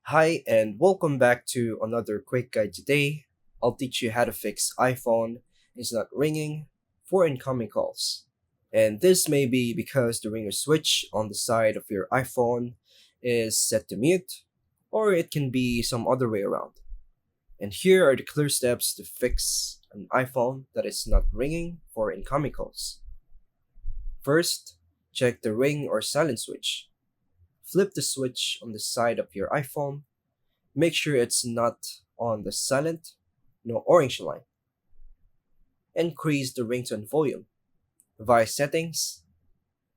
Hi, and welcome back to another quick guide today. I'll teach you how to fix iPhone is not ringing for incoming calls. And this may be because the ringer switch on the side of your iPhone is set to mute, or it can be some other way around. And here are the clear steps to fix an iPhone that is not ringing for incoming calls. First, check the ring or silent switch. Flip the switch on the side of your iPhone. Make sure it's not on the silent, no orange line. Increase the ringtone volume via settings,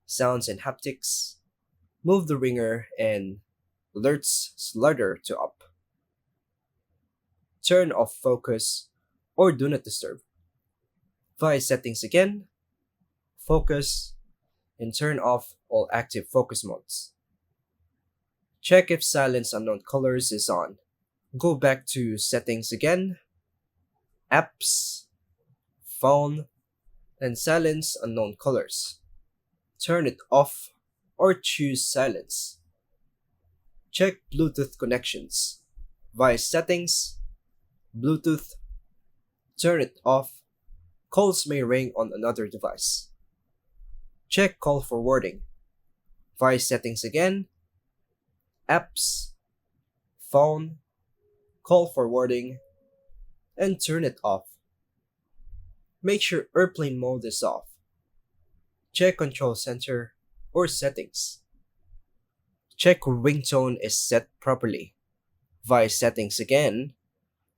sounds and haptics. Move the ringer and alerts slider to up. Turn off focus or do not disturb. Via settings again, focus, and turn off all active focus modes. Check if silence unknown colors is on. Go back to settings again, apps, phone, and silence unknown colors. Turn it off or choose silence. Check Bluetooth connections. Via settings, Bluetooth, turn it off. Calls may ring on another device. Check call forwarding. Via settings again, apps, phone, call forwarding, and turn it off. Make sure airplane mode is off. Check control center or settings. Check ringtone is set properly. Via settings again,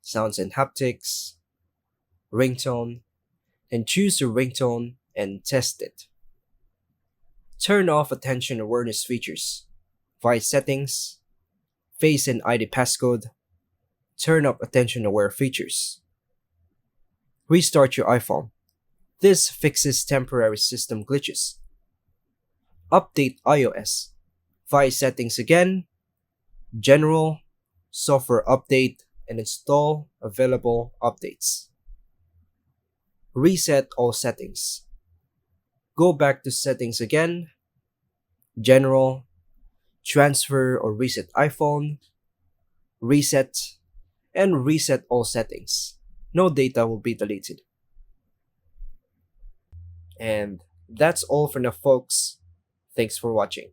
sounds and haptics, ringtone, and choose the ringtone and test it. Turn off attention awareness features. Via settings, face and ID passcode, turn off attention aware features. Restart your iPhone. This fixes temporary system glitches. Update iOS. Via settings again, general, software update, and install available updates. Reset all settings. Go back to settings again, general, transfer or reset iPhone, reset, and reset all settings. No data will be deleted. And that's all for now, folks. Thanks for watching.